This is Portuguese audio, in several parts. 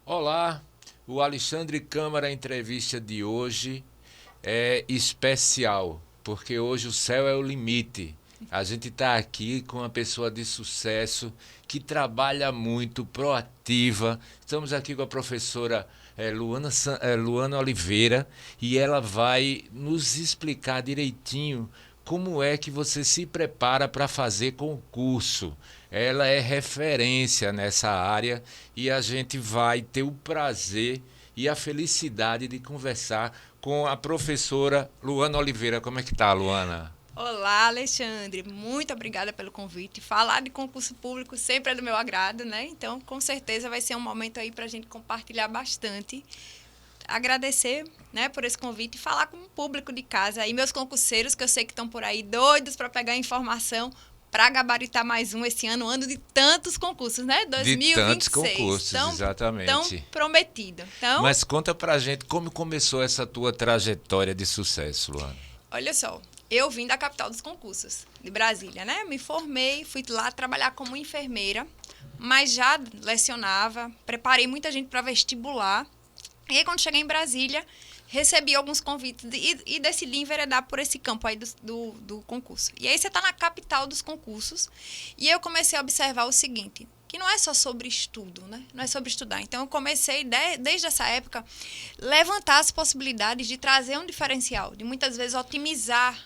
Olá, o Alexandre Câmara, a entrevista de hoje é especial, porque hoje o céu é o limite. A gente está aqui com uma pessoa de sucesso que trabalha muito, proativa. Estamos aqui com a professora Luana Oliveira e ela vai nos explicar direitinho como é que você se prepara para fazer concurso. Ela é referência nessa área e a gente vai ter o prazer e a felicidade de conversar com a professora Luana Oliveira. Como é que tá, Luana? Olá, Alexandre. Muito obrigada pelo convite. Falar de concurso público sempre é do meu agrado, né? Então, com certeza vai ser um momento aí para a gente compartilhar bastante. Agradecer, né, por esse convite e falar com o público de casa e meus concurseiros, que eu sei que estão por aí doidos para pegar informação para gabaritar mais um esse ano, ano de tantos concursos, né? De tantos 2026. concursos, Tão exatamente. prometido. Então, Mas conta pra gente como começou essa tua trajetória de sucesso, Luana. olha só, eu vim da capital dos concursos, de Brasília, né? Me formei, fui lá trabalhar como enfermeira, mas já lecionava, preparei muita gente para vestibular. E aí, quando cheguei em Brasília, recebi alguns convites e decidi enveredar por esse campo aí do concurso. E aí, você está na capital dos concursos, e eu comecei a observar o seguinte, que não é só sobre estudo, né? Não é sobre estudar. Então, eu comecei, desde essa época, levantar as possibilidades de trazer um diferencial, de muitas vezes otimizar,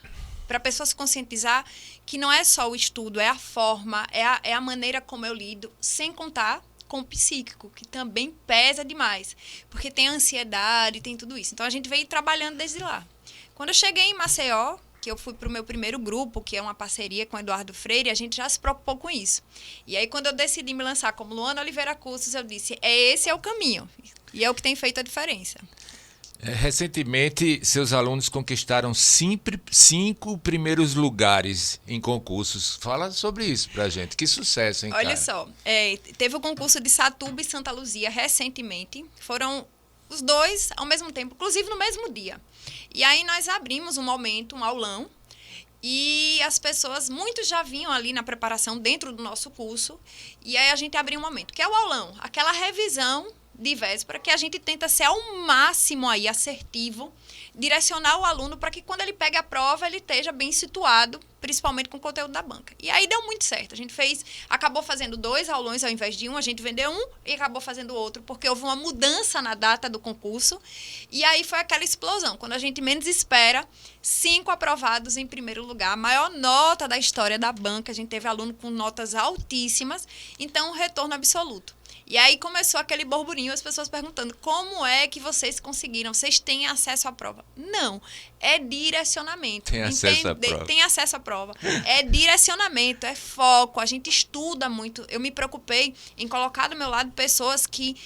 para a pessoa se conscientizar que não é só o estudo, é a forma, é a maneira como eu lido, sem contar com o psíquico, que também pesa demais, porque tem ansiedade, tem tudo isso. Então, a gente veio trabalhando desde lá. Quando eu cheguei em Maceió, que eu fui para o meu primeiro grupo, que é uma parceria com o Eduardo Freire, a gente já se preocupou com isso. E aí, quando eu decidi me lançar como Luana Oliveira Cursos, eu disse, esse é o caminho. E é o que tem feito a diferença. Recentemente, seus alunos conquistaram cinco primeiros lugares em concursos. Fala sobre isso pra gente. Que sucesso, hein, Olha cara? só, teve o concurso de Satuba e Santa Luzia recentemente. Foram os dois ao mesmo tempo, inclusive no mesmo dia. E aí nós abrimos um momento, um aulão, e as pessoas, muitos já vinham ali na preparação dentro do nosso curso, e aí a gente abriu um momento, que é o aulão, aquela revisão de véspera, que a gente tenta ser ao máximo aí assertivo, direcionar o aluno para que quando ele pegue a prova, ele esteja bem situado, principalmente com o conteúdo da banca. E aí deu muito certo. A gente acabou fazendo 2 aulões ao invés de um, a gente vendeu um e acabou fazendo outro, porque houve uma mudança na data do concurso. E aí foi aquela explosão. Quando a gente menos espera, 5 aprovados em primeiro lugar, a maior nota da história da banca. A gente teve aluno com notas altíssimas, então um retorno absoluto. E aí começou aquele burburinho, as pessoas perguntando, como é que vocês conseguiram? Vocês têm acesso à prova? Não, é direcionamento. Tem acesso à prova. Tem acesso à prova. É direcionamento, é foco, a gente estuda muito. Eu me preocupei em colocar do meu lado pessoas que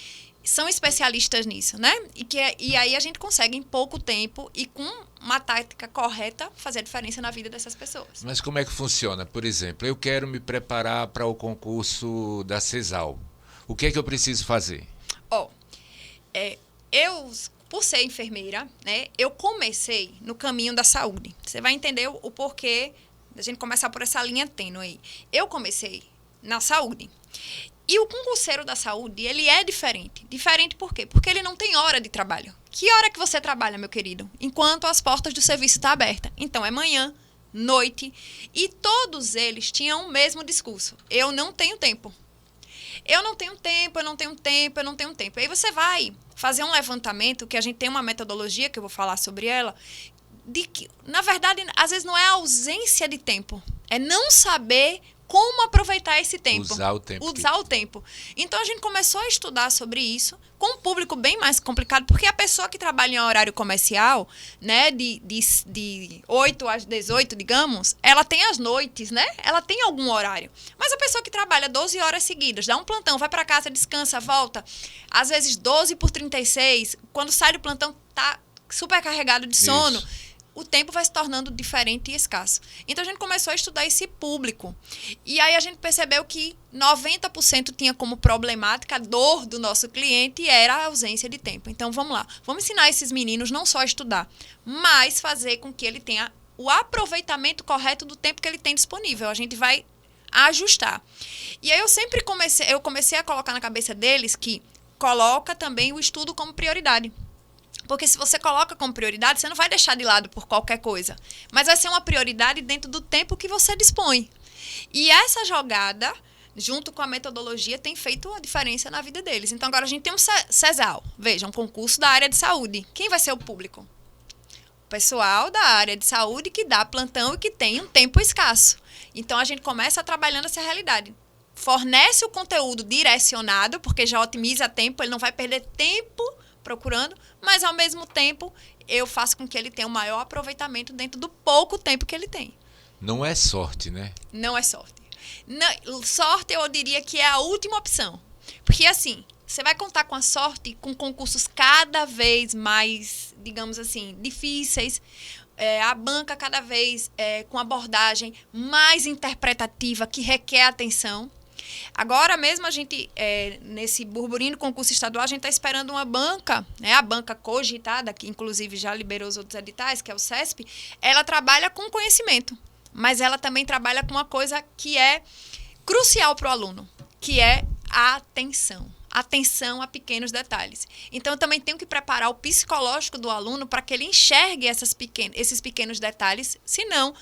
são especialistas nisso, né? E aí a gente consegue, em pouco tempo e com uma tática correta, fazer a diferença na vida dessas pessoas. Mas como é que funciona? Por exemplo, eu quero me preparar para o concurso da CESAL. O que é que eu preciso fazer? Ó, eu, por ser enfermeira, né, eu comecei no caminho da saúde. Você vai entender o porquê da gente começar por essa linha tênue aí. Eu comecei na saúde. E o concurseiro da saúde, ele é diferente. Diferente por quê? Porque ele não tem hora de trabalho. Que hora que você trabalha, meu querido? Enquanto as portas do serviço estão abertas. Então, é manhã, noite. E todos eles tinham o mesmo discurso. Eu não tenho tempo. Eu não tenho tempo, eu não tenho tempo, eu não tenho tempo. Aí você vai fazer um levantamento, que a gente tem uma metodologia, que eu vou falar sobre ela, de que, na verdade, às vezes não é a ausência de tempo, é não saber como aproveitar esse tempo. Usar o tempo. Usar o tempo. Então, a gente começou a estudar sobre isso, com um público bem mais complicado, porque a pessoa que trabalha em horário comercial, né, de 8 às 18, digamos, ela tem as noites, né? Ela tem algum horário. Mas a pessoa que trabalha 12 horas seguidas, dá um plantão, vai para casa, descansa, volta, às vezes 12 por 36, quando sai do plantão, tá super carregado de sono. Isso. O tempo vai se tornando diferente e escasso. Então, a gente começou a estudar esse público. E aí, a gente percebeu que 90% tinha como problemática, a dor do nosso cliente era a ausência de tempo. Então, vamos lá. Vamos ensinar esses meninos não só a estudar, mas fazer com que ele tenha o aproveitamento correto do tempo que ele tem disponível. A gente vai ajustar. E aí, eu comecei a colocar na cabeça deles que coloca também o estudo como prioridade. Porque se você coloca como prioridade, você não vai deixar de lado por qualquer coisa. Mas vai ser uma prioridade dentro do tempo que você dispõe. E essa jogada, junto com a metodologia, tem feito a diferença na vida deles. Então, agora a gente tem um CESAL. Veja, um concurso da área de saúde. Quem vai ser o público? O pessoal da área de saúde que dá plantão e que tem um tempo escasso. Então, a gente começa trabalhando essa realidade. Fornece o conteúdo direcionado, porque já otimiza tempo, ele não vai perder tempo procurando, mas ao mesmo tempo eu faço com que ele tenha um maior aproveitamento dentro do pouco tempo que ele tem. Não é sorte, né? Não é sorte. Não, sorte eu diria que é a última opção. Porque assim, você vai contar com a sorte com concursos cada vez mais, digamos assim, difíceis, a banca cada vez com abordagem mais interpretativa, que requer atenção. Agora mesmo a gente, nesse burburinho do concurso estadual, a gente está esperando uma banca, né, a banca cogitada, que inclusive já liberou os outros editais, que é o CESP, ela trabalha com conhecimento, mas ela também trabalha com uma coisa que é crucial para o aluno, que é a atenção. Atenção a pequenos detalhes. Então, eu também tenho que preparar o psicológico do aluno para que ele enxergue esses pequenos detalhes, senão,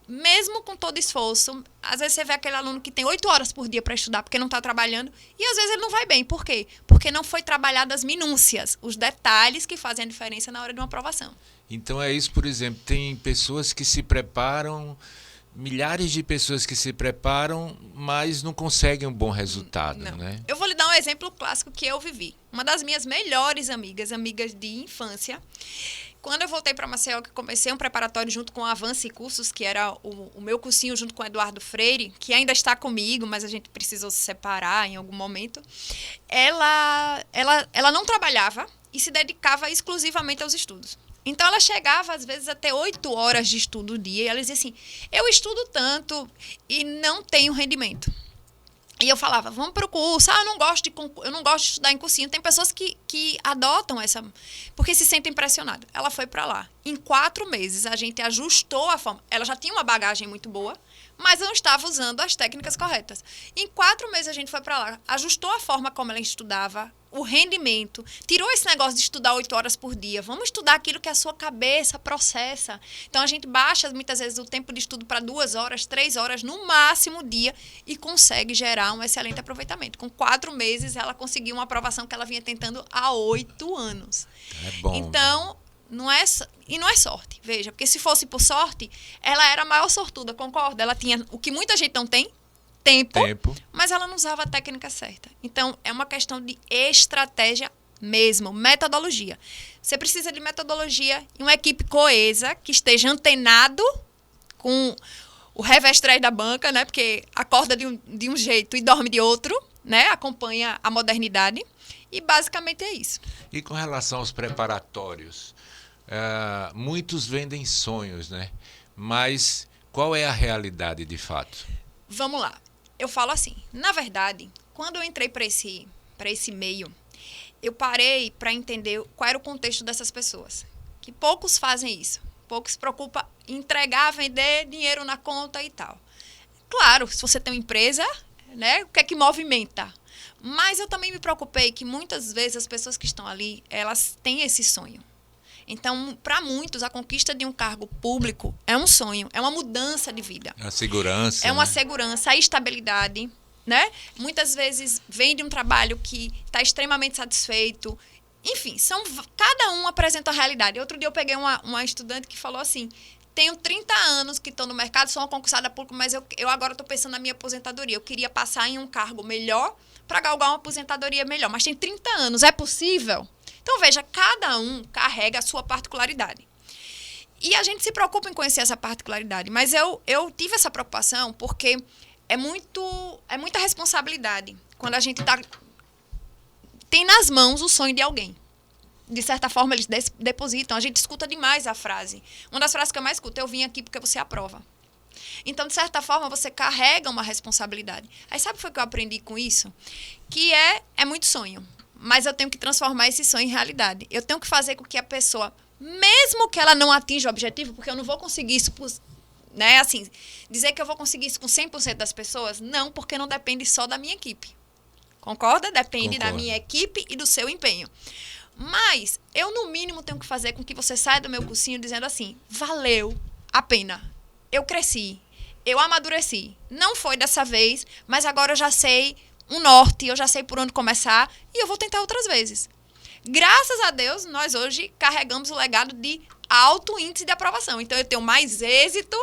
mesmo com todo esforço, às vezes você vê aquele aluno que tem 8 horas por dia para estudar porque não está trabalhando e às vezes ele não vai bem. Por quê? Porque não foi trabalhado as minúcias, os detalhes que fazem a diferença na hora de uma aprovação. Então é isso, por exemplo, tem pessoas que se preparam, milhares de pessoas que se preparam, mas não conseguem um bom resultado, Não. né? Eu vou lhe dar um exemplo clássico que eu vivi. Uma das minhas melhores amigas de infância, quando eu voltei para Maceió, que comecei um preparatório junto com a Avance Cursos, que era o meu cursinho junto com o Eduardo Freire, que ainda está comigo, mas a gente precisou se separar em algum momento, ela não trabalhava e se dedicava exclusivamente aos estudos. Então, ela chegava, às vezes, até 8 horas de estudo no dia, e ela dizia assim, eu estudo tanto e não tenho rendimento. E eu falava, vamos para o curso. Eu não gosto de estudar em cursinho. Tem pessoas que adotam essa, porque se sentem pressionadas. Ela foi para lá. Em 4 meses, a gente ajustou a forma. Ela já tinha uma bagagem muito boa, mas não estava usando as técnicas corretas. Em 4 meses, a gente foi para lá, ajustou a forma como ela estudava, o rendimento, tirou esse negócio de estudar 8 horas por dia. Vamos estudar aquilo que a sua cabeça processa. Então, a gente baixa, muitas vezes, o tempo de estudo para 2 horas, 3 horas, no máximo dia, e consegue gerar um excelente aproveitamento. Com 4 meses, ela conseguiu uma aprovação que ela vinha tentando há 8 anos. É bom. Então, não é sorte. Veja, porque se fosse por sorte, ela era a maior sortuda, concorda? Ela tinha o que muita gente não tem, tempo, mas ela não usava a técnica certa. Então, é uma questão de estratégia mesmo, metodologia. Você precisa de metodologia e uma equipe coesa, que esteja antenado com o revestrez da banca, né? Porque acorda de um jeito e dorme de outro, né? Acompanha a modernidade. E basicamente é isso. E com relação aos preparatórios, muitos vendem sonhos, né? Mas qual é a realidade de fato? Vamos lá. Eu falo assim, na verdade, quando eu entrei para esse meio, eu parei para entender qual era o contexto dessas pessoas. Que poucos fazem isso. Poucos se preocupam em entregar, vender, dinheiro na conta e tal. Claro, se você tem uma empresa, né, o que é que movimenta? Mas eu também me preocupei que muitas vezes as pessoas que estão ali, elas têm esse sonho. Então, para muitos, a conquista de um cargo público é um sonho, é uma mudança de vida. A segurança. É uma né? segurança, a estabilidade, né? Muitas vezes vem de um trabalho que está extremamente satisfeito. Enfim, cada um apresenta a realidade. Outro dia eu peguei uma estudante que falou assim, tenho 30 anos que estou no mercado, sou uma concursada pública, mas eu agora estou pensando na minha aposentadoria. Eu queria passar em um cargo melhor para galgar uma aposentadoria melhor. Mas tem 30 anos, é possível? Então, veja, cada um carrega a sua particularidade. E a gente se preocupa em conhecer essa particularidade. Mas eu tive essa preocupação porque é muita responsabilidade quando a gente tem nas mãos o sonho de alguém. De certa forma, eles depositam. A gente escuta demais a frase. Uma das frases que eu mais escuto, eu vim aqui porque você aprova. Então, de certa forma, você carrega uma responsabilidade. Aí, sabe o que eu aprendi com isso? Que é muito sonho. Mas eu tenho que transformar esse sonho em realidade. Eu tenho que fazer com que a pessoa, mesmo que ela não atinja o objetivo, porque eu não vou conseguir isso, né? Assim, dizer que eu vou conseguir isso com 100% das pessoas, não, porque não depende só da minha equipe. Concorda? Depende da Concordo. minha equipe e do seu empenho. Mas eu, no mínimo, tenho que fazer com que você saia do meu cursinho dizendo assim, valeu a pena. Eu cresci. Eu amadureci. Não foi dessa vez, mas agora eu já sei um norte, eu já sei por onde começar e eu vou tentar outras vezes. Graças a Deus, nós hoje carregamos o legado de alto índice de aprovação. Então, eu tenho mais êxito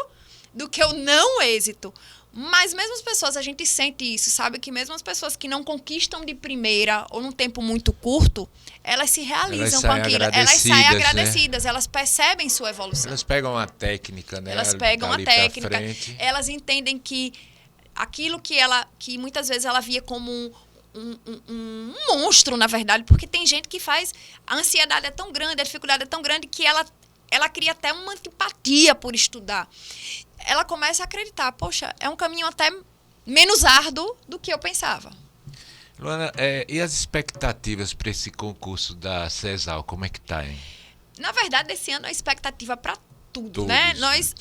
do que o não êxito. Mas mesmo as pessoas, a gente sente isso, sabe? Que mesmo as pessoas que não conquistam de primeira ou num tempo muito curto, elas se realizam com aquilo. Elas saem agradecidas, né? Elas percebem sua evolução. Elas pegam a técnica, né? Elas pegam a técnica. Elas entendem que aquilo que muitas vezes ela via como um monstro, na verdade, porque tem gente que faz... A ansiedade é tão grande, a dificuldade é tão grande que ela cria até uma antipatia por estudar. Ela começa a acreditar, poxa, é um caminho até menos árduo do que eu pensava. Luana, e as expectativas para esse concurso da CESAL, como é que tá, hein? Na verdade, esse ano a expectativa para tudo, Todos, né?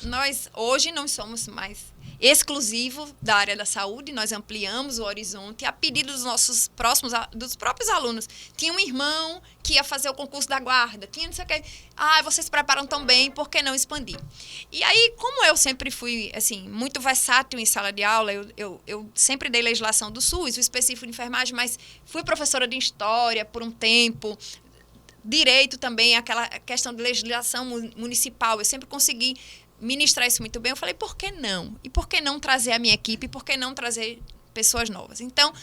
Nós hoje não somos mais exclusivos da área da saúde, nós ampliamos o horizonte a pedido dos nossos dos próprios alunos. Tinha um irmão que ia fazer o concurso da guarda, tinha não sei o que. Vocês se preparam tão bem, por que não expandir? E aí, como eu sempre fui, assim, muito versátil em sala de aula, eu sempre dei legislação do SUS, o específico de enfermagem, mas fui professora de história por um tempo, direito também, aquela questão de legislação municipal, eu sempre consegui ministrar isso muito bem. Eu falei, por que não? E por que não trazer a minha equipe? Por que não trazer pessoas novas? Então,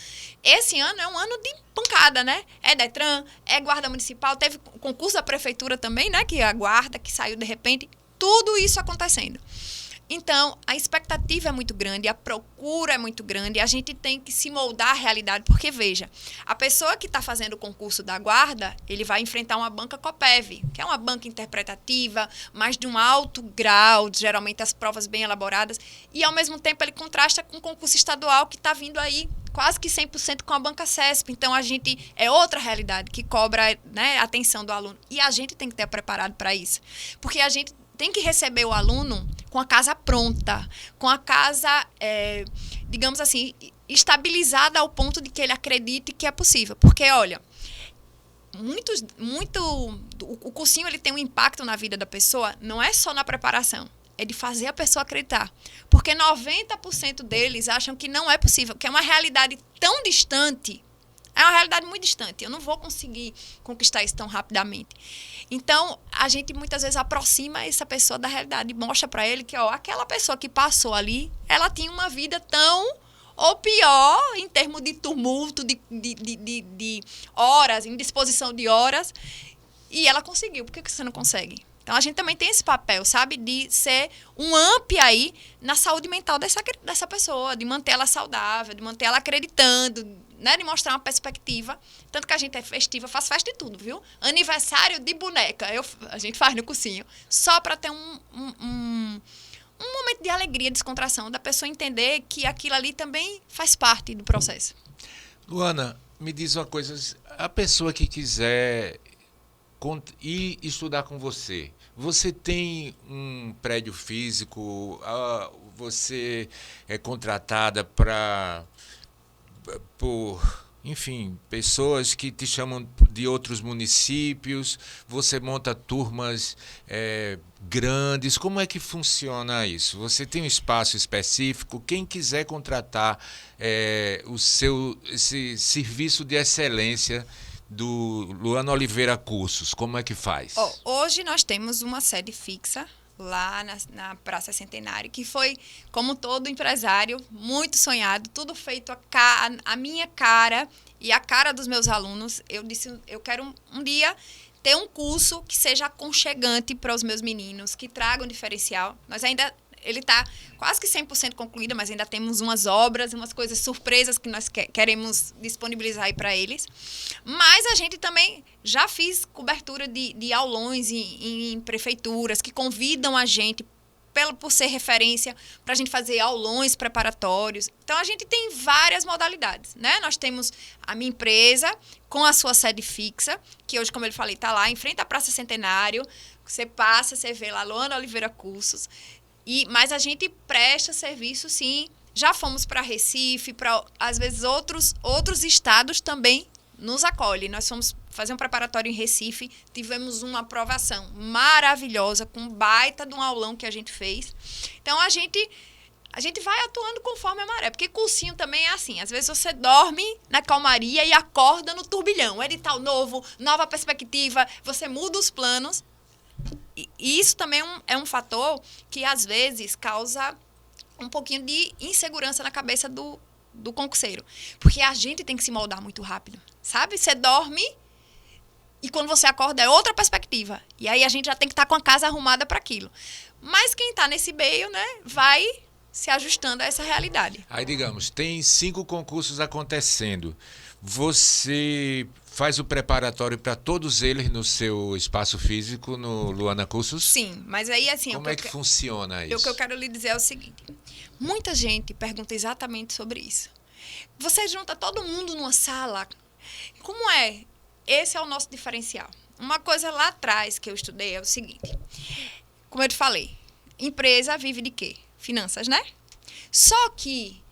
esse ano é um ano de pancada, né? É Detran, é Guarda Municipal, teve concurso da Prefeitura também, né? Que é a Guarda, que saiu de repente, tudo isso acontecendo. Então, a expectativa é muito grande, a procura é muito grande, a gente tem que se moldar à realidade, porque, veja, a pessoa que está fazendo o concurso da guarda, ele vai enfrentar uma banca COPEV, que é uma banca interpretativa, mas de um alto grau, geralmente as provas bem elaboradas, e, ao mesmo tempo, ele contrasta com o concurso estadual que está vindo aí quase que 100% com a banca CESP. Então, é outra realidade que cobra, né, a atenção do aluno. E a gente tem que estar preparado para isso, porque a gente tem que receber o aluno com a casa pronta, com a casa, digamos assim, estabilizada ao ponto de que ele acredite que é possível. Porque, olha, o cursinho ele tem um impacto na vida da pessoa, não é só na preparação, é de fazer a pessoa acreditar. Porque 90% deles acham que não é possível, que é uma realidade tão distante. É uma realidade muito distante. Eu não vou conseguir conquistar isso tão rapidamente. Então, a gente muitas vezes aproxima essa pessoa da realidade e mostra para ele que, aquela pessoa que passou ali, ela tinha uma vida tão ou pior em termos de tumulto, de horas, indisposição de horas, e ela conseguiu. Por que você não consegue? Então, a gente também tem esse papel, sabe? De ser um AMP aí na saúde mental dessa pessoa, de manter ela saudável, de manter ela acreditando, né? De mostrar uma perspectiva. Tanto que a gente é festiva, faz festa de tudo, viu? Aniversário de boneca, a gente faz no cursinho. Só para ter um momento de alegria, descontração, da pessoa entender que aquilo ali também faz parte do processo. Luana, me diz uma coisa. A pessoa que quiser ir estudar com você, você tem um prédio físico, você é contratada por, enfim, pessoas que te chamam de outros municípios, você monta turmas grandes, como é que funciona isso? Você tem um espaço específico? Quem quiser contratar esse serviço de excelência do Luana Oliveira Cursos, como é que faz? Hoje nós temos uma sede fixa lá na Praça Centenário, que foi, como todo empresário, muito sonhado, tudo feito a minha cara e a cara dos meus alunos. Eu disse, eu quero um dia ter um curso que seja aconchegante para os meus meninos, que traga um diferencial. Ele está quase que 100% concluído, mas ainda temos umas obras, umas coisas surpresas que nós queremos disponibilizar aí para eles. Mas a gente também já fiz cobertura de aulões em prefeituras que convidam a gente, por ser referência, para a gente fazer aulões preparatórios. Então, a gente tem várias modalidades, né? Nós temos a minha empresa com a sua sede fixa, que hoje, como eu falei, está lá em frente à Praça Centenário. Você passa, você vê lá, Luana Oliveira Cursos. Mas a gente presta serviço, sim, Já fomos para Recife, para, às vezes, outros estados também nos acolhem. Nós fomos fazer um preparatório em Recife, tivemos uma aprovação maravilhosa, com um baita de um aulão que a gente fez. Então, a gente vai atuando conforme a maré, porque cursinho também é assim. Às vezes você dorme na calmaria e acorda no turbilhão. Edital novo, nova perspectiva, você muda os planos. E isso também é um fator que, às vezes, causa um pouquinho de insegurança na cabeça do concurseiro. Porque a gente tem que se moldar muito rápido, sabe? Você dorme e quando você acorda é outra perspectiva. E aí a gente já tem que estar com a casa arrumada para aquilo. Mas quem está nesse meio, né, vai se ajustando a essa realidade. Aí, digamos, tem 5 concursos acontecendo. Você faz o preparatório para todos eles no seu espaço físico, no Luana Cursos? Sim, mas aí assim... Como é que funciona isso? O que eu quero lhe dizer é o seguinte. Muita gente pergunta exatamente sobre isso. Você junta todo mundo numa sala. Como é? Esse é o nosso diferencial. Uma coisa lá atrás que eu estudei é o seguinte. Como eu te falei, empresa vive de quê? Finanças, né? Só que,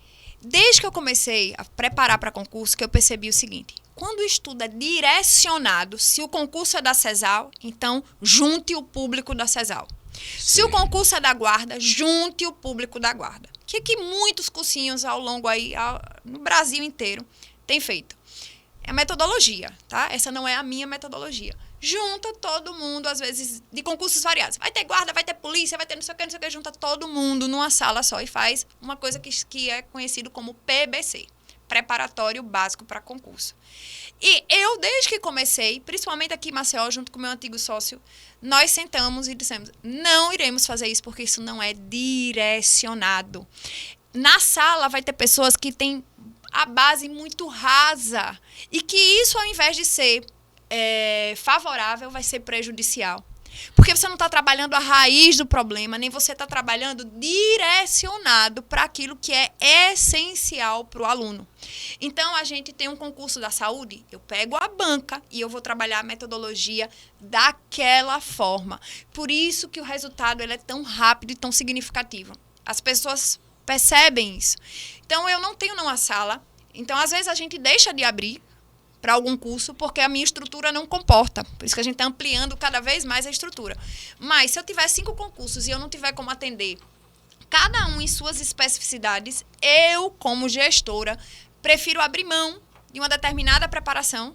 desde que eu comecei a preparar para concurso, que eu percebi o seguinte. Quando o estudo é direcionado, se o concurso é da CESAL, então junte o público da CESAL. Se o concurso é da guarda, junte o público da guarda. O que muitos cursinhos ao longo aí, no Brasil inteiro, têm feito? É a metodologia, tá? Essa não é a minha metodologia. Junta todo mundo, às vezes, de concursos variados. Vai ter guarda, vai ter polícia, vai ter não sei o que, junta todo mundo numa sala só e faz uma coisa que é conhecido como PBC, Preparatório Básico para Concurso. E eu, desde que comecei, principalmente aqui em Maceió, junto com o meu antigo sócio, nós sentamos e dissemos, não iremos fazer isso porque isso não é direcionado. Na sala vai ter pessoas que têm a base muito rasa e que isso, ao invés de ser favorável, vai ser prejudicial. Porque você não está trabalhando a raiz do problema, nem você está trabalhando direcionado para aquilo que é essencial para o aluno. Então, a gente tem um concurso da saúde, eu pego a banca e eu vou trabalhar a metodologia daquela forma. Por isso que o resultado ele é tão rápido e tão significativo. As pessoas percebem isso. Então, eu não tenho numa sala. Então, às vezes, a gente deixa de abrir para algum curso, porque a minha estrutura não comporta. Por isso que a gente está ampliando cada vez mais a estrutura. Mas, se eu tiver 5 concursos e eu não tiver como atender cada um em suas especificidades, eu, como gestora, prefiro abrir mão de uma determinada preparação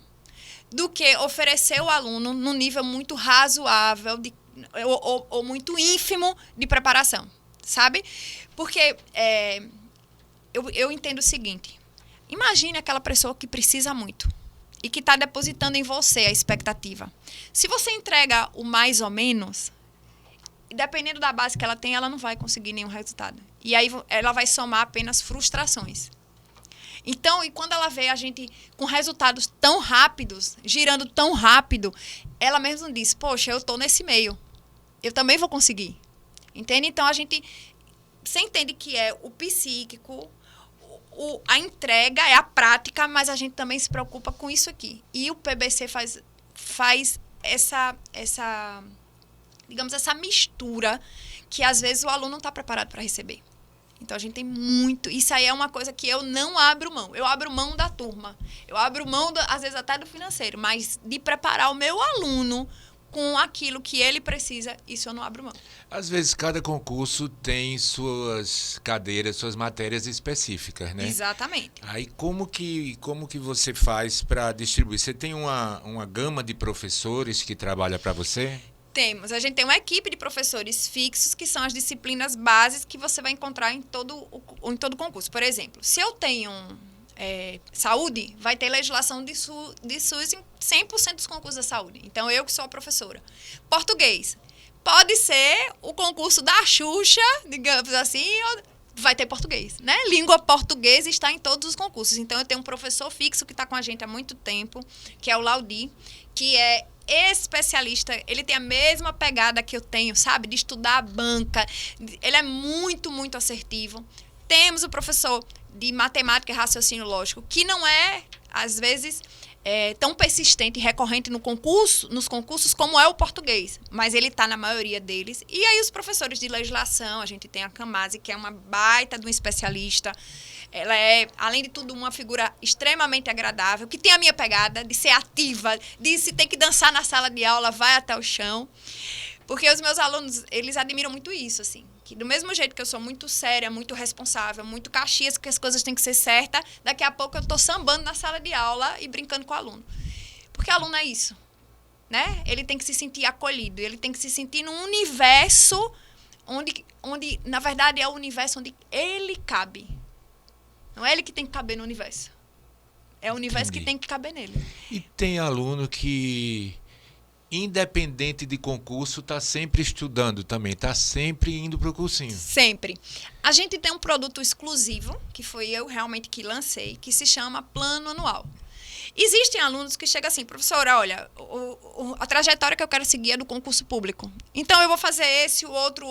do que oferecer ao aluno num nível muito razoável ou muito ínfimo de preparação, sabe? Porque eu entendo o seguinte. Imagine aquela pessoa que precisa muito e que está depositando em você a expectativa. Se você entrega o mais ou menos, dependendo da base que ela tem, ela não vai conseguir nenhum resultado. E aí ela vai somar apenas frustrações. Então, e quando ela vê a gente com resultados tão rápidos, girando tão rápido, ela mesma diz, poxa, eu estou nesse meio. Eu também vou conseguir. Entende? Então, você entende que é o psíquico, a entrega é a prática, mas a gente também se preocupa com isso aqui. E o PBC faz essa digamos, essa mistura que às vezes o aluno não está preparado para receber. Então, a gente tem muito... Isso aí é uma coisa que eu não abro mão. Eu abro mão da turma. Eu abro mão, às vezes, até do financeiro. Mas de preparar o meu aluno com aquilo que ele precisa, isso eu não abro mão. Às vezes, cada concurso tem suas cadeiras, suas matérias específicas, né? Exatamente. Aí, como que você faz para distribuir? Você tem uma gama de professores que trabalha para você? Temos. A gente tem uma equipe de professores fixos, que são as disciplinas bases que você vai encontrar em todo concurso. Por exemplo, se eu tenho saúde, vai ter legislação de SUS em 100% dos concursos da saúde. Então, eu que sou a professora. Português. Pode ser o concurso da Xuxa, digamos assim, vai ter português, né? Língua portuguesa está em todos os concursos. Então, eu tenho um professor fixo que está com a gente há muito tempo, que é o Laudi, que é especialista, ele tem a mesma pegada que eu tenho, sabe? De estudar a banca. Ele é muito, muito assertivo. Temos o professor de matemática e raciocínio lógico, que não é, às vezes, tão persistente e recorrente nos concursos como é o português, mas ele está na maioria deles. E aí os professores de legislação, a gente tem a Camase, que é uma baita de um especialista. Ela é, além de tudo, uma figura extremamente agradável, que tem a minha pegada de ser ativa, de se tem que dançar na sala de aula, vai até o chão. Porque os meus alunos, eles admiram muito isso, assim. Que do mesmo jeito que eu sou muito séria, muito responsável, muito caxias, que as coisas têm que ser certas, daqui a pouco eu estou sambando na sala de aula e brincando com o aluno. Porque o aluno é isso, né? Ele tem que se sentir acolhido, ele tem que se sentir num universo onde na verdade, é o universo onde ele cabe. Não é ele que tem que caber no universo. É o universo que tem que caber nele. E tem aluno que, independente de concurso, está sempre estudando também, está sempre indo para o cursinho. Sempre. A gente tem um produto exclusivo, que foi eu realmente que lancei, que se chama Plano Anual. Existem alunos que chegam assim, professora, olha, a trajetória que eu quero seguir é do concurso público. Então, eu vou fazer esse, o outro,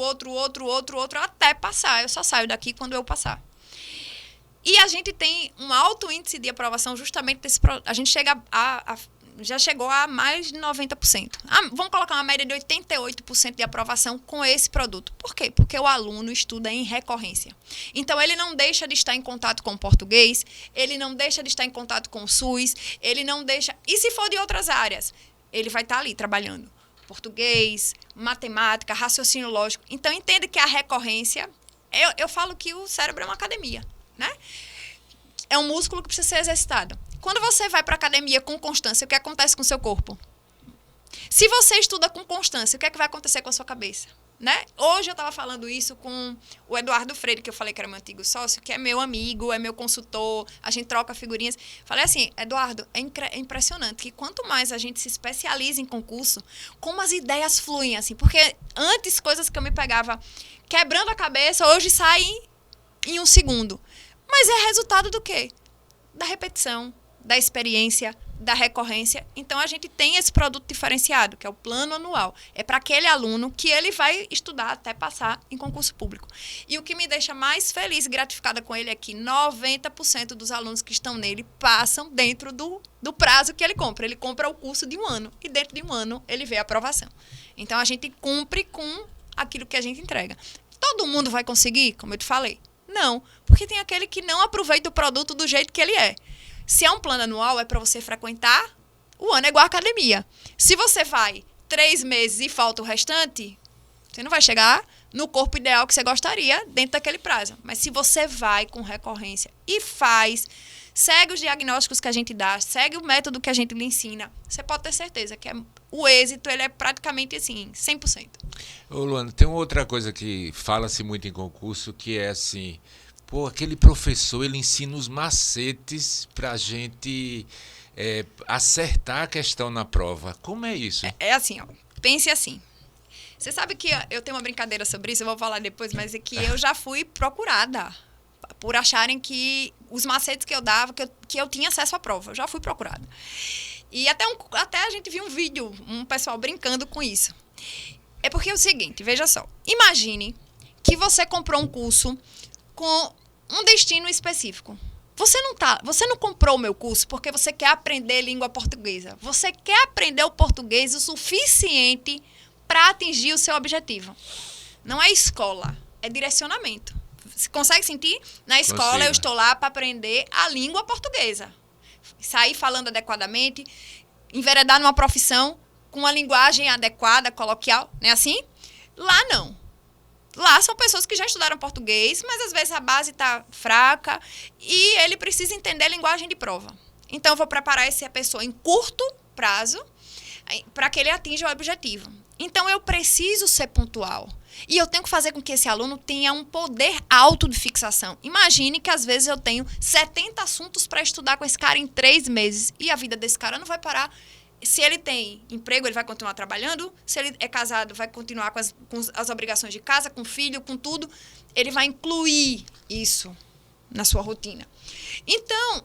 até passar. Eu só saio daqui quando eu passar. E a gente tem um alto índice de aprovação justamente desse produto. A gente já chegou a mais de 90%. Vamos colocar uma média de 88% de aprovação com esse produto. Por quê? Porque o aluno estuda em recorrência. Então, ele não deixa de estar em contato com o português, ele não deixa de estar em contato com o SUS, ele não deixa... E se for de outras áreas, ele vai estar ali trabalhando. Português, matemática, raciocínio lógico. Então, entenda que a recorrência... Eu falo que o cérebro é uma academia, né? É um músculo que precisa ser exercitado. Quando você vai para a academia com constância, o que acontece com o seu corpo? Se você estuda com constância, o que é que vai acontecer com a sua cabeça? Né? Hoje eu estava falando isso com o Eduardo Freire, que eu falei que era meu antigo sócio, que é meu amigo, é meu consultor, a gente troca figurinhas. Falei assim, Eduardo, é impressionante que quanto mais a gente se especializa em concurso, como as ideias fluem, assim. Porque antes, coisas que eu me pegava quebrando a cabeça, hoje saem em um segundo. Mas é resultado do quê? Da repetição, da experiência, da recorrência. Então, a gente tem esse produto diferenciado, que é o Plano Anual. É para aquele aluno que ele vai estudar até passar em concurso público. E o que me deixa mais feliz e gratificada com ele é que 90% dos alunos que estão nele passam dentro do prazo que ele compra. Ele compra o curso de 1 ano e dentro de 1 ano ele vê a aprovação. Então, a gente cumpre com aquilo que a gente entrega. Todo mundo vai conseguir, como eu te falei? Não, porque tem aquele que não aproveita o produto do jeito que ele é. Se é um plano anual, é para você frequentar, o ano é igual a academia. Se você vai 3 meses e falta o restante, você não vai chegar no corpo ideal que você gostaria dentro daquele prazo. Mas se você vai com recorrência e faz, segue os diagnósticos que a gente dá, segue o método que a gente lhe ensina, você pode ter certeza que o êxito ele é praticamente assim, 100%. Ô, Luana, tem uma outra coisa que fala-se muito em concurso, que é assim, pô, aquele professor, ele ensina os macetes para a gente acertar a questão na prova. Como é isso? É assim, ó, pense assim. Você sabe que eu tenho uma brincadeira sobre isso, eu vou falar depois, mas é que eu já fui procurada por acharem que os macetes que eu dava, que eu tinha acesso à prova. Eu já fui procurada. E até a gente viu um vídeo, um pessoal brincando com isso. É porque é o seguinte, veja só. Imagine que você comprou um curso com um destino específico. Você não comprou o meu curso porque você quer aprender língua portuguesa. Você quer aprender o português o suficiente para atingir o seu objetivo. Não é escola, é direcionamento. Você consegue sentir? Na escola Consigo. Eu estou lá para aprender a língua portuguesa. Sair falando adequadamente, enveredar numa profissão com uma linguagem adequada, coloquial, não é assim? Lá não. Lá são pessoas que já estudaram português, mas às vezes a base está fraca e ele precisa entender a linguagem de prova. Então, eu vou preparar essa pessoa em curto prazo para que ele atinja o objetivo. Então, eu preciso ser pontual. E eu tenho que fazer com que esse aluno tenha um poder alto de fixação. Imagine que, às vezes, eu tenho 70 assuntos para estudar com esse cara em 3 meses. E a vida desse cara não vai parar. Se ele tem emprego, ele vai continuar trabalhando. Se ele é casado, vai continuar com as obrigações de casa, com filho, com tudo. Ele vai incluir isso na sua rotina. Então,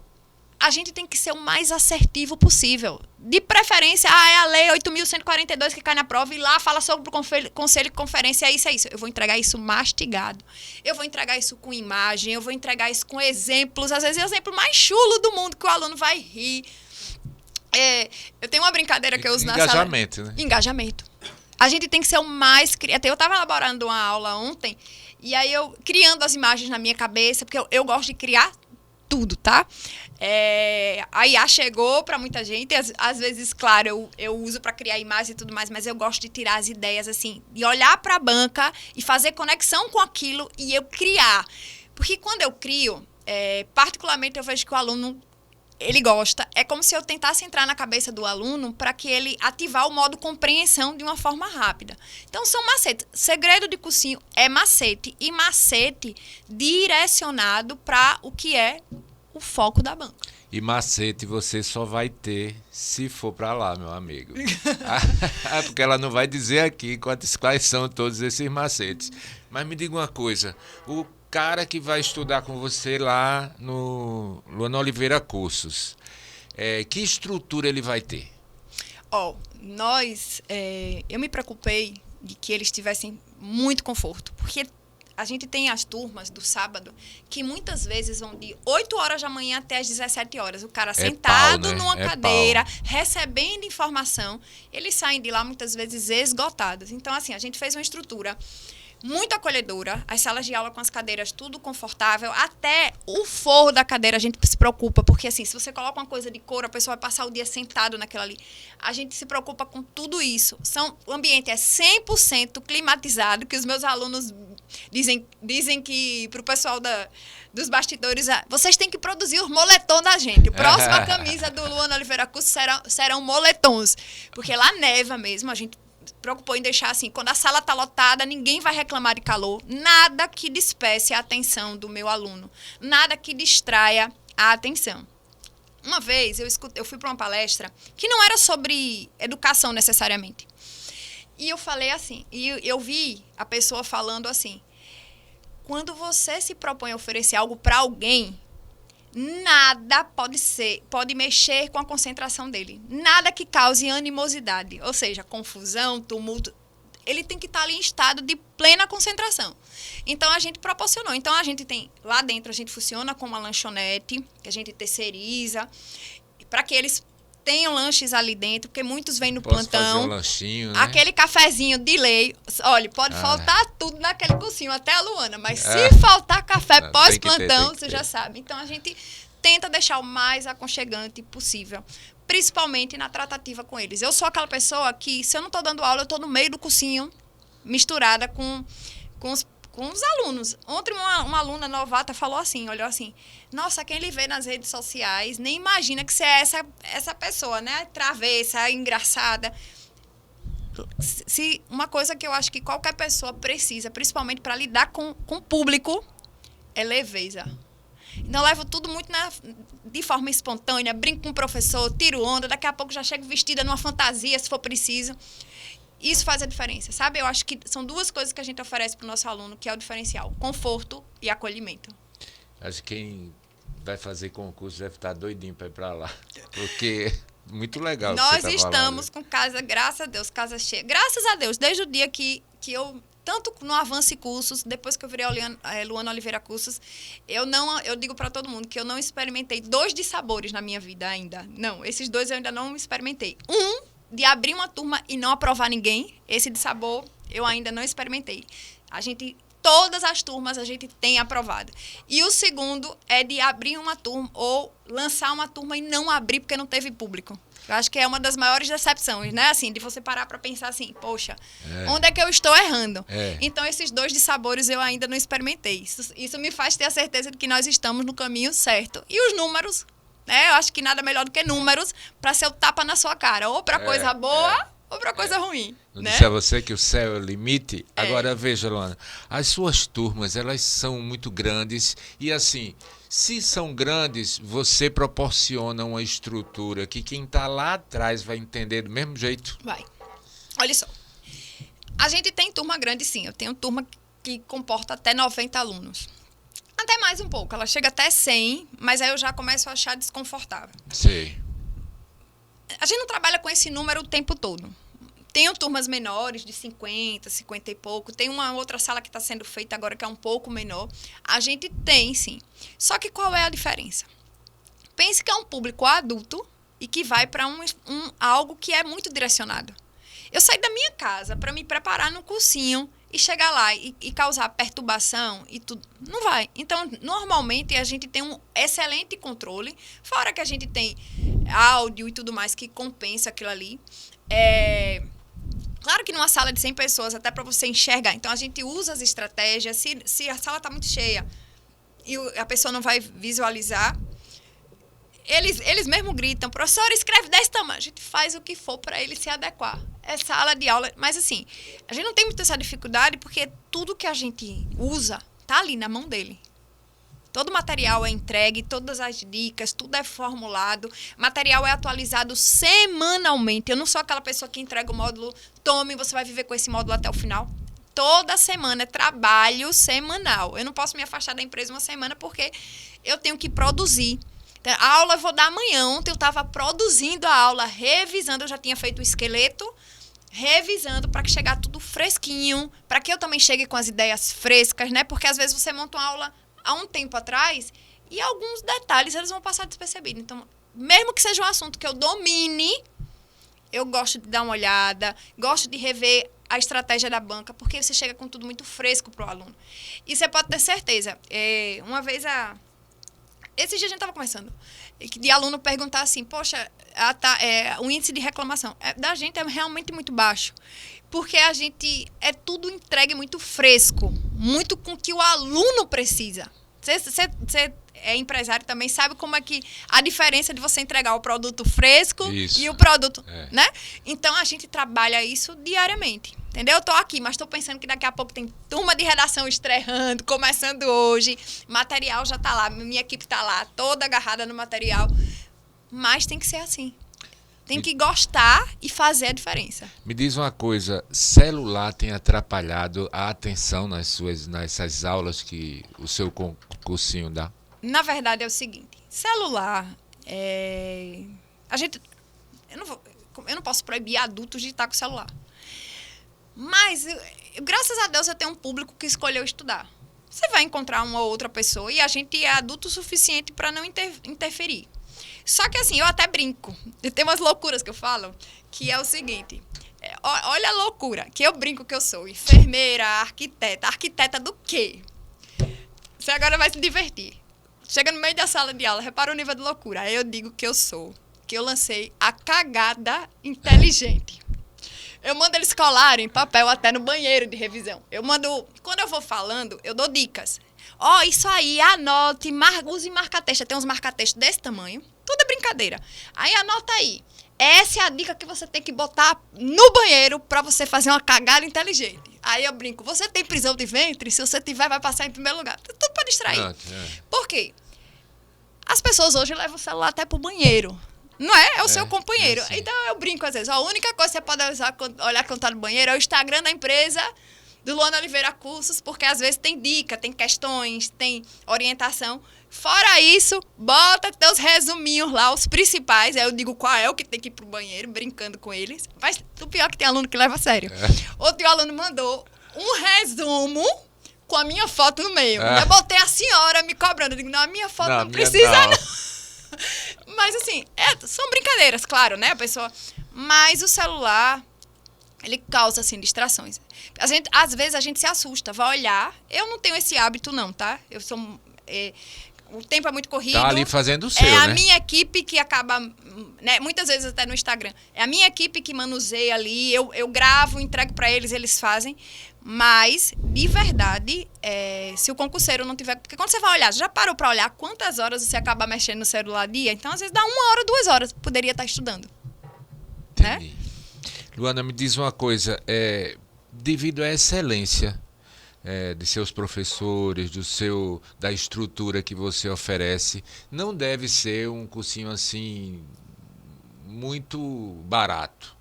a gente tem que ser o mais assertivo possível. De preferência, é a lei 8.142 que cai na prova e lá fala sobre o conselho de conferência, é isso. Eu vou entregar isso mastigado. Eu vou entregar isso com imagem, eu vou entregar isso com exemplos. Às vezes é o exemplo mais chulo do mundo que o aluno vai rir. Eu tenho uma brincadeira que eu uso na sala. Engajamento, né? Engajamento. A gente tem que ser o mais criativo. Eu estava elaborando uma aula ontem, e aí eu criando as imagens na minha cabeça, porque eu gosto de criar tudo, tá? A IA chegou para muita gente, às vezes, claro, eu uso para criar imagens e tudo mais, mas eu gosto de tirar as ideias, assim, de olhar para a banca e fazer conexão com aquilo e eu criar. Porque quando eu crio, particularmente eu vejo que o aluno, ele gosta. É como se eu tentasse entrar na cabeça do aluno para que ele ativar o modo compreensão de uma forma rápida. Então, são macetes. Segredo de cursinho é macete. E macete direcionado para o que é o foco da banca. E macete você só vai ter se for para lá, meu amigo. Porque ela não vai dizer aqui quais são todos esses macetes. Mas me diga uma coisa, o cara que vai estudar com você lá no Luana Oliveira Cursos, que estrutura ele vai ter? Eu me preocupei de que eles tivessem muito conforto, porque a gente tem as turmas do sábado que muitas vezes vão de 8 horas da manhã até as 17 horas. O cara sentado pau, né? numa cadeira, recebendo informação, eles saem de lá muitas vezes esgotados. Então, assim, a gente fez uma estrutura muito acolhedora, as salas de aula com as cadeiras tudo confortável, até o forro da cadeira a gente se preocupa, porque assim, se você coloca uma coisa de couro, a pessoa vai passar o dia sentado naquela ali. A gente se preocupa com tudo isso. O ambiente é 100% climatizado, que os meus alunos dizem que para o pessoal dos bastidores, vocês têm que produzir os moletons da gente. A próxima camisa do Luana Oliveira Cursos serão moletons, porque lá neva mesmo, a gente preocupou em deixar assim, quando a sala está lotada, ninguém vai reclamar de calor, nada que disperse a atenção do meu aluno, nada que distraia a atenção. Uma vez eu fui para uma palestra que não era sobre educação necessariamente, e eu falei assim, e eu vi a pessoa falando assim, quando você se propõe a oferecer algo para alguém, nada pode mexer com a concentração dele. Nada que cause animosidade, ou seja, confusão, tumulto. Ele tem que estar ali em estado de plena concentração. Então, a gente proporcionou. Então, a gente tem, lá dentro, a gente funciona com uma lanchonete, que a gente terceiriza, para que eles tenham lanches ali dentro, porque muitos vêm no plantão. Fazer um lanchinho, né? Aquele cafezinho de lei. Olha, pode faltar tudo naquele cursinho, até a Luana. Mas se faltar café pós-plantão, você já sabe. Então, a gente tenta deixar o mais aconchegante possível. Principalmente na tratativa com eles. Eu sou aquela pessoa que, se eu não estou dando aula, eu estou no meio do cursinho, misturada com os alunos. Ontem uma aluna novata falou assim, olhou assim, nossa, quem lhe vê nas redes sociais nem imagina que você é essa pessoa, né? Travessa, engraçada. Uma coisa que eu acho que qualquer pessoa precisa, principalmente para lidar com o público, é leveza. Então, eu levo tudo muito de forma espontânea, brinco com o professor, tiro onda, daqui a pouco já chego vestida numa fantasia, se for preciso. Isso faz a diferença, sabe? Eu acho que são duas coisas que a gente oferece para o nosso aluno, que é o diferencial, conforto e acolhimento. Acho que quem vai fazer concurso deve estar doidinho para ir para lá, porque muito legal. Nós estamos com casa, graças a Deus, casa cheia. Graças a Deus, desde o dia que eu, tanto no Avance Cursos, depois que eu virei Luana Oliveira Cursos, eu digo para todo mundo que eu não experimentei 2 de sabores na minha vida ainda. Não, esses 2 eu ainda não experimentei. De abrir uma turma e não aprovar ninguém, esse de sabor eu ainda não experimentei. Todas as turmas a gente tem aprovado. E o segundo é de abrir uma turma ou lançar uma turma e não abrir porque não teve público. Eu acho que é uma das maiores decepções, né? Assim, de você parar para pensar assim, poxa, onde é que eu estou errando? Então, esses 2 de sabores eu ainda não experimentei. Isso me faz ter a certeza de que nós estamos no caminho certo. E os números, né? Eu acho que nada melhor do que números para ser o tapa na sua cara. Ou para coisa boa ou para coisa ruim. Não né? disse a você que o céu é o limite? Agora, veja, Luana, as suas turmas, elas são muito grandes e, assim, se são grandes, você proporciona uma estrutura que quem está lá atrás vai entender do mesmo jeito? Vai. Olha só. A gente tem turma grande, sim. Eu tenho turma que comporta até 90 alunos. Até mais um pouco. Ela chega até 100, mas aí eu já começo a achar desconfortável. Sei. A gente não trabalha com esse número o tempo todo. Tenho turmas menores, de 50, 50 e pouco. Tem uma outra sala que está sendo feita agora que é um pouco menor. A gente tem, sim. Só que qual é a diferença? Pense que é um público adulto e que vai para algo que é muito direcionado. Eu saí da minha casa para me preparar no cursinho e chegar lá e causar perturbação e tudo. Não vai. Então, normalmente, a gente tem um excelente controle, fora que a gente tem áudio e tudo mais que compensa aquilo ali. Claro que numa sala de 100 pessoas, até para você enxergar. Então, a gente usa as estratégias. Se a sala está muito cheia e a pessoa não vai visualizar, eles mesmo gritam, professor, escreve desse tamanho. A gente faz o que for para ele se adequar. É sala de aula. Mas, assim, a gente não tem muita essa dificuldade porque tudo que a gente usa tá ali na mão dele. Todo o material é entregue, todas as dicas, tudo é formulado. Material é atualizado semanalmente. Eu não sou aquela pessoa que entrega o módulo, tome, você vai viver com esse módulo até o final. Toda semana é trabalho semanal. Eu não posso me afastar da empresa uma semana porque eu tenho que produzir. A aula eu vou dar amanhã. Ontem eu estava produzindo a aula, revisando. Eu já tinha feito o esqueleto, revisando para que chegar tudo fresquinho, para que eu também chegue com as ideias frescas, né? Porque às vezes você monta uma aula há um tempo atrás e alguns detalhes eles vão passar despercebidos. Então, mesmo que seja um assunto que eu domine, eu gosto de dar uma olhada, gosto de rever a estratégia da banca, porque você chega com tudo muito fresco para o aluno. E você pode ter certeza. Uma vez esse dia a gente estava conversando, de aluno perguntar assim, poxa, o índice de reclamação da gente é realmente muito baixo, porque a gente é tudo entregue muito fresco, muito com o que o aluno precisa. Você é empresário também, sabe como é que a diferença de você entregar o produto fresco e o produto, né? Então, a gente trabalha isso diariamente. Entendeu? Eu tô aqui, mas tô pensando que daqui a pouco tem turma de redação estreando, começando hoje. Material já tá lá, minha equipe tá lá, toda agarrada no material. Mas tem que ser assim. Tem que gostar e fazer a diferença. Me diz uma coisa, celular tem atrapalhado a atenção nessas aulas que o seu cursinho dá? Na verdade é o seguinte, celular, eu não posso proibir adultos de estar com o celular. Mas, graças a Deus, eu tenho um público que escolheu estudar. Você vai encontrar uma ou outra pessoa e a gente é adulto o suficiente para não interferir. Só que, assim, eu até brinco. Tem umas loucuras que eu falo, que é o seguinte. Olha a loucura, que eu brinco que eu sou enfermeira, arquiteta. Arquiteta do quê? Você agora vai se divertir. Chega no meio da sala de aula, repara o nível de loucura. Aí eu digo que eu lancei a cagada inteligente. Eu mando eles colarem papel até no banheiro de revisão. Quando eu vou falando, eu dou dicas. Isso aí, anote, use marca-texto. Tem uns marca-textos desse tamanho, tudo é brincadeira. Aí anota aí. Essa é a dica que você tem que botar no banheiro para você fazer uma cagada inteligente. Aí eu brinco, você tem prisão de ventre? Se você tiver, vai passar em primeiro lugar. Tudo para distrair. Por quê? As pessoas hoje levam o celular até pro banheiro. Não é? É o seu companheiro. Então, eu brinco às vezes. A única coisa que você pode olhar quando tá no banheiro é o Instagram da empresa do Luana Oliveira Cursos, porque às vezes tem dica, tem questões, tem orientação. Fora isso, bota teus resuminhos lá, os principais. Aí eu digo qual é o que tem que ir pro banheiro, brincando com eles. Mas o pior é que tem aluno que leva a sério. Outro aluno mandou um resumo com a minha foto no meio. Eu botei a senhora me cobrando. Eu digo, não, a minha foto não precisa não. Mas, assim, são brincadeiras, claro, né, a pessoa... Mas o celular, ele causa, assim, distrações. Às vezes, a gente se assusta, vai olhar. Eu não tenho esse hábito, não, tá? O tempo é muito corrido. Tá ali fazendo o seu, né? A minha equipe que acaba... Né, muitas vezes até no Instagram. É a minha equipe que manuseia ali. Eu gravo, entrego para eles fazem. Mas, de verdade, se o concurseiro não tiver... Porque quando você vai olhar, já parou para olhar quantas horas você acaba mexendo no celular dia? Então, às vezes, dá 1 hora, 2 horas. Poderia estar estudando. Entendi. Né? Luana, me diz uma coisa. Devido à excelência de seus professores, da estrutura que você oferece, não deve ser um cursinho assim muito barato.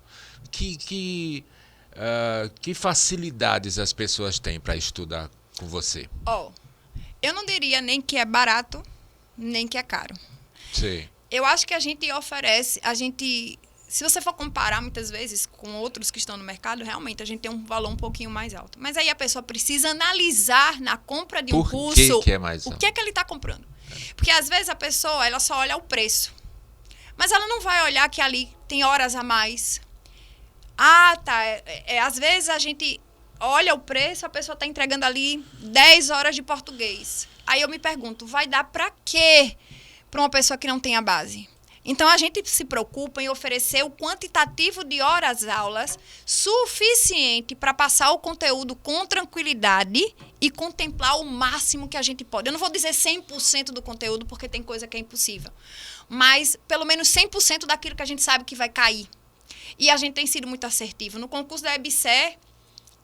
Que facilidades as pessoas têm para estudar com você? Eu não diria nem que é barato, nem que é caro. Sim. Eu acho que a gente oferece, se você for comparar muitas vezes com outros que estão no mercado, realmente a gente tem um valor um pouquinho mais alto. Mas aí a pessoa precisa analisar na compra de um curso que é mais alto? O que é que ele está comprando. Porque às vezes a pessoa ela só olha o preço. Mas ela não vai olhar que ali tem horas a mais. Ah, tá. Às vezes a gente olha o preço, a pessoa está entregando ali 10 horas de português. Aí eu me pergunto, vai dar para quê para uma pessoa que não tem a base? Então, a gente se preocupa em oferecer o quantitativo de horas-aulas suficiente para passar o conteúdo com tranquilidade e contemplar o máximo que a gente pode. Eu não vou dizer 100% do conteúdo, porque tem coisa que é impossível. Mas, pelo menos 100% daquilo que a gente sabe que vai cair. E a gente tem sido muito assertivo. No concurso da EBSER,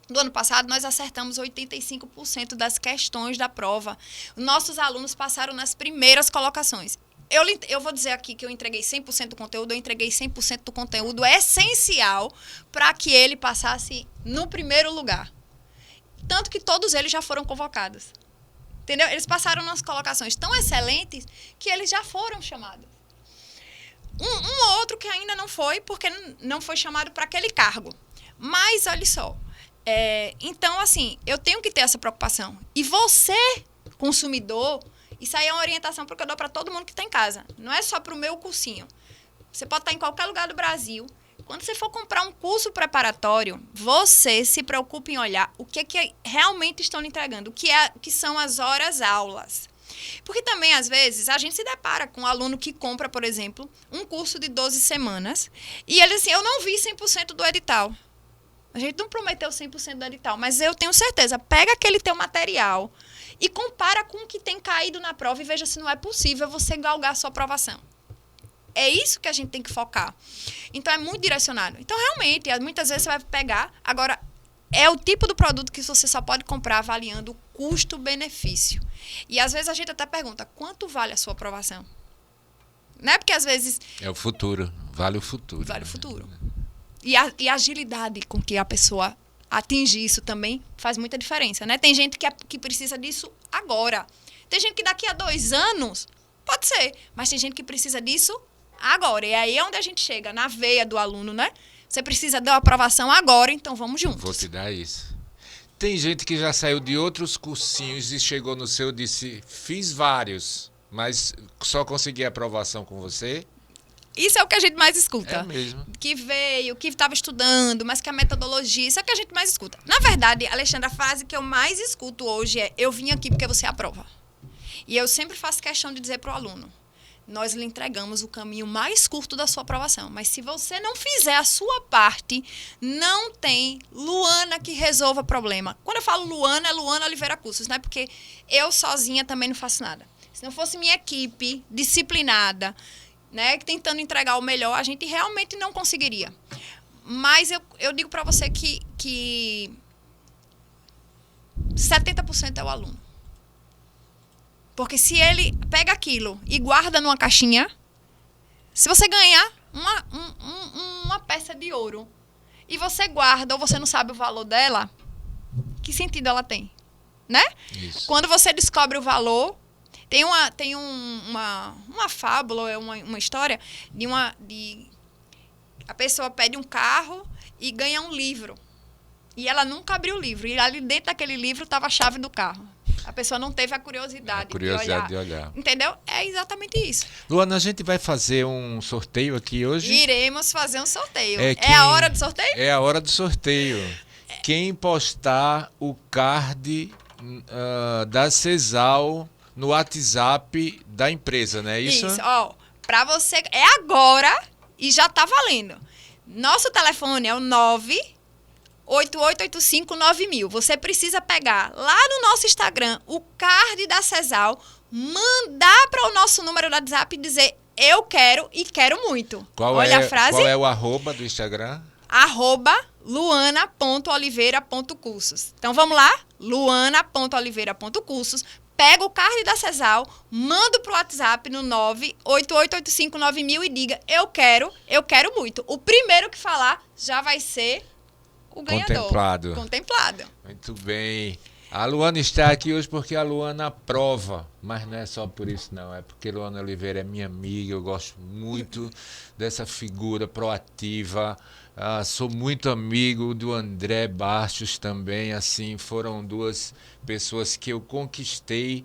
do ano passado, nós acertamos 85% das questões da prova. Nossos alunos passaram nas primeiras colocações. Eu vou dizer aqui que eu entreguei 100% do conteúdo, eu entreguei 100% do conteúdo essencial para que ele passasse no primeiro lugar. Tanto que todos eles já foram convocados. Entendeu? Eles passaram nas colocações tão excelentes que eles já foram chamados. Um outro que ainda não foi, porque não foi chamado para aquele cargo. Mas, olha só, então, assim, eu tenho que ter essa preocupação. E você, consumidor... Isso aí é uma orientação que eu dou para todo mundo que está em casa. Não é só para o meu cursinho. Você pode estar em qualquer lugar do Brasil. Quando você for comprar um curso preparatório, você se preocupe em olhar o que realmente estão lhe entregando. O que são as horas-aulas. Porque também, às vezes, a gente se depara com um aluno que compra, por exemplo, um curso de 12 semanas. E ele diz assim, eu não vi 100% do edital. A gente não prometeu 100% do edital, mas eu tenho certeza. Pega aquele teu material e compara com o que tem caído na prova e veja se não é possível você galgar a sua aprovação. É isso que a gente tem que focar. Então, é muito direcionado. Então, realmente, muitas vezes você vai pegar... Agora, é o tipo do produto que você só pode comprar avaliando o custo-benefício. E, às vezes, a gente até pergunta, quanto vale a sua aprovação? Não é porque, às vezes... É o futuro. Vale o futuro. Vale o futuro. E a agilidade com que a pessoa... atingir isso também faz muita diferença, né? Tem gente que precisa disso agora. Tem gente que daqui a 2 anos, pode ser, mas tem gente que precisa disso agora. E aí é onde a gente chega, na veia do aluno, né? Você precisa de uma aprovação agora, então vamos juntos. Vou te dar isso. Tem gente que já saiu de outros cursinhos e chegou no seu e disse, fiz vários, mas só consegui aprovação com você. Isso é o que a gente mais escuta. É mesmo. Que veio, que estava estudando, mas que a metodologia, isso é o que a gente mais escuta. Na verdade, Alexandra, a frase que eu mais escuto hoje é, eu vim aqui porque você aprova. E eu sempre faço questão de dizer para o aluno, nós lhe entregamos o caminho mais curto da sua aprovação, mas se você não fizer a sua parte, não tem Luana que resolva o problema. Quando eu falo Luana, é Luana Oliveira Cursos, né? Porque eu sozinha também não faço nada. Se não fosse minha equipe disciplinada, né, tentando entregar o melhor, a gente realmente não conseguiria. Mas eu digo para você que 70% é o aluno. Porque se ele pega aquilo e guarda numa caixinha, se você ganhar uma peça de ouro e você guarda ou você não sabe o valor dela, que sentido ela tem? Né? Isso. Quando você descobre o valor... Tem uma fábula, uma história de a pessoa pede um carro e ganha um livro. E ela nunca abriu o livro. E ali dentro daquele livro estava a chave do carro. A pessoa não teve a curiosidade, de olhar. Entendeu? É exatamente isso. Luana, a gente vai fazer um sorteio aqui hoje? Iremos fazer um sorteio. É a hora do sorteio? É a hora do sorteio. Quem postar o card da CESAL... no WhatsApp da empresa, né? Isso, ó, para você, é agora e já tá valendo. Nosso telefone é o 988859000. Você precisa pegar lá no nosso Instagram o card da CESAL, mandar para o nosso número do WhatsApp e dizer eu quero e quero muito. Olha a frase. Qual é o arroba do Instagram? @luana.oliveira.cursos. Então vamos lá? luana.oliveira.cursos. Pega o card da CESAL, manda pro WhatsApp no 988859000 e diga, eu quero muito. O primeiro que falar já vai ser o ganhador. Contemplado. Muito bem. A Luana está aqui hoje porque a Luana aprova, mas não é só por isso não, é porque Luana Oliveira é minha amiga, eu gosto muito dessa figura proativa. Sou muito amigo do André Bastos também, assim, foram 2 pessoas que eu conquistei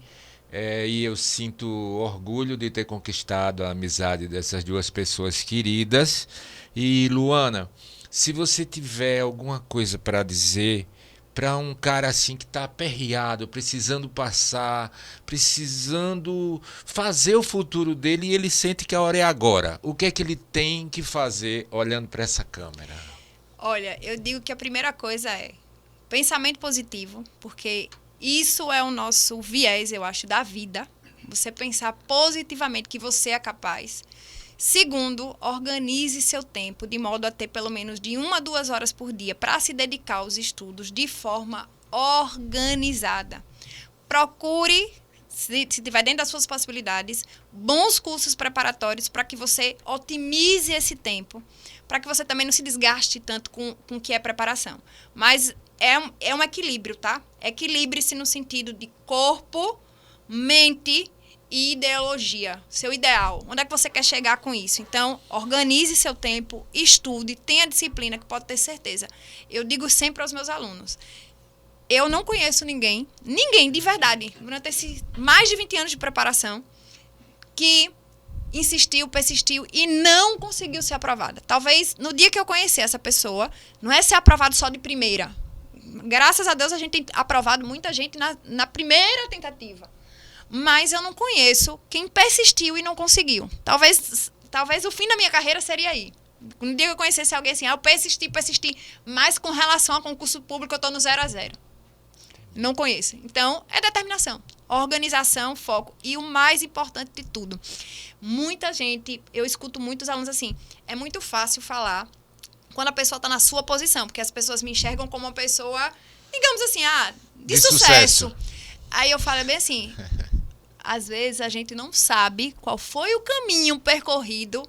E eu sinto orgulho de ter conquistado a amizade dessas duas pessoas queridas. E, Luana, se você tiver alguma coisa para dizer para um cara assim que está aperreado, precisando passar, precisando fazer o futuro dele e ele sente que a hora é agora, o que é que ele tem que fazer olhando para essa câmera? Olha, eu digo que a primeira coisa é pensamento positivo, porque isso é o nosso viés, eu acho, da vida. Você pensar positivamente que você é capaz. Segundo, organize seu tempo de modo a ter pelo menos de 1 a 2 horas por dia para se dedicar aos estudos de forma organizada. Procure, se tiver dentro das suas possibilidades, bons cursos preparatórios para que você otimize esse tempo, para que você também não se desgaste tanto com o que é preparação. Mas é um equilíbrio, tá? Equilibre-se no sentido de corpo, mente e ideologia, seu ideal. Onde é que você quer chegar com isso? Então, organize seu tempo, estude, tenha disciplina, que pode ter certeza. Eu digo sempre aos meus alunos, eu não conheço ninguém de verdade, durante esses mais de 20 anos de preparação, que insistiu, persistiu e não conseguiu ser aprovada. Talvez no dia que eu conhecer essa pessoa, não é ser aprovado só de primeira. Graças a Deus a gente tem aprovado muita gente na primeira tentativa. Mas eu não conheço quem persistiu e não conseguiu. Talvez o fim da minha carreira seria aí. No dia que eu conhecesse alguém assim, eu persisti, mas com relação ao concurso público eu estou no 0 a 0. Não conheço. Então, é determinação, organização, foco. E o mais importante de tudo, muita gente, eu escuto muitos alunos assim, é muito fácil falar quando a pessoa está na sua posição, porque as pessoas me enxergam como uma pessoa, digamos assim, de sucesso. Aí eu falo bem assim, às vezes a gente não sabe qual foi o caminho percorrido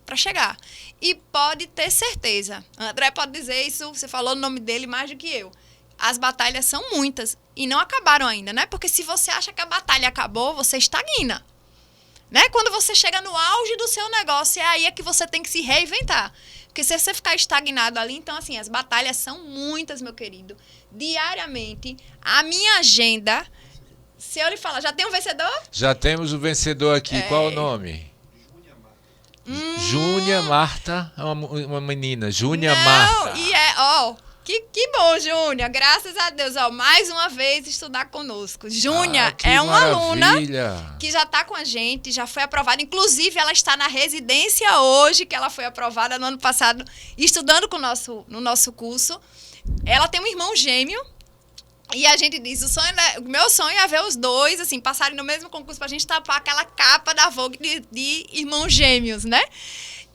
para chegar. E pode ter certeza, André pode dizer isso, você falou o nome dele mais do que eu. As batalhas são muitas e não acabaram ainda, né? Porque se você acha que a batalha acabou, você estagna. Né? Quando você chega no auge do seu negócio, é aí que você tem que se reinventar. Porque se você ficar estagnado ali, então, assim, as batalhas são muitas, meu querido. Diariamente, a minha agenda, se eu lhe falar, já tem um vencedor? Já temos o vencedor aqui. Qual o nome? Júnia Marta. É uma menina. Júnia Marta. Que bom, Júnia. Graças a Deus. Mais uma vez estudar conosco. Júnia é uma maravilha. Aluna que já está com a gente, já foi aprovada. Inclusive, ela está na residência hoje, que ela foi aprovada no ano passado, estudando no nosso curso. Ela tem um irmão gêmeo. E a gente diz, o meu sonho é ver os dois, assim, passarem no mesmo concurso pra gente tapar aquela capa da Vogue de irmãos gêmeos, né?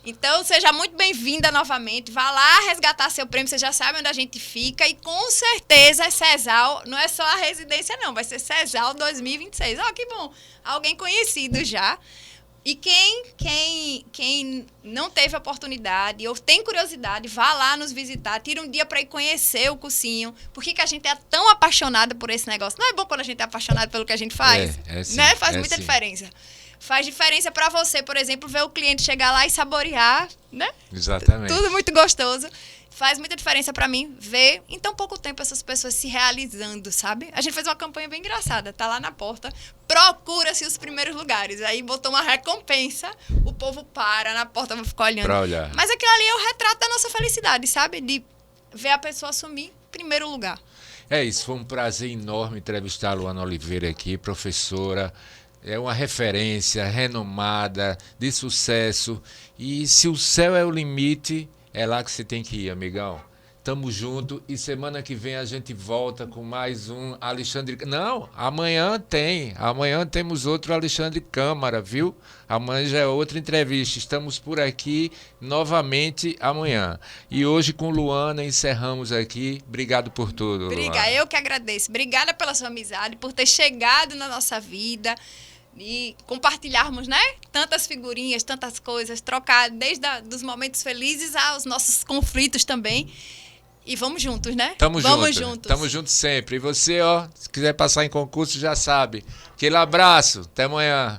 Então, seja muito bem-vinda novamente. Vá lá resgatar seu prêmio, você já sabe onde a gente fica. E com certeza, CESAL, não é só a residência, não. Vai ser CESAL 2026. Que bom. Alguém conhecido já. E quem não teve oportunidade ou tem curiosidade, vá lá nos visitar, tira um dia para ir conhecer o cursinho. Por que a gente é tão apaixonada por esse negócio? Não é bom quando a gente é apaixonado pelo que a gente faz? Sim, né? Faz muita diferença. Faz diferença para você, por exemplo, ver o cliente chegar lá e saborear, né? Exatamente. Tudo muito gostoso. Faz muita diferença para mim ver em tão pouco tempo essas pessoas se realizando, sabe? A gente fez uma campanha bem engraçada, tá lá na porta, procura-se os primeiros lugares. Aí botou uma recompensa, o povo para na porta, vai ficar olhando. Pra olhar. Mas aquilo ali é o retrato da nossa felicidade, sabe? De ver a pessoa assumir primeiro lugar. É isso, foi um prazer enorme entrevistar a Luana Oliveira aqui, professora. É uma referência renomada, de sucesso. E se o céu é o limite, é lá que você tem que ir, amigão. Tamo junto e semana que vem a gente volta com mais um Alexandre... Não, amanhã temos outro Alexandre Câmara, viu? Amanhã já é outra entrevista. Estamos por aqui novamente amanhã. E hoje com Luana encerramos aqui. Obrigado por tudo, Luana. Eu que agradeço. Obrigada pela sua amizade, por ter chegado na nossa vida e compartilharmos, né? Tantas figurinhas, tantas coisas, trocar desde os momentos felizes aos nossos conflitos também. E vamos juntos, né? Vamos juntos. Tamo juntos sempre. E você, se quiser passar em concurso, já sabe. Aquele abraço. Até amanhã.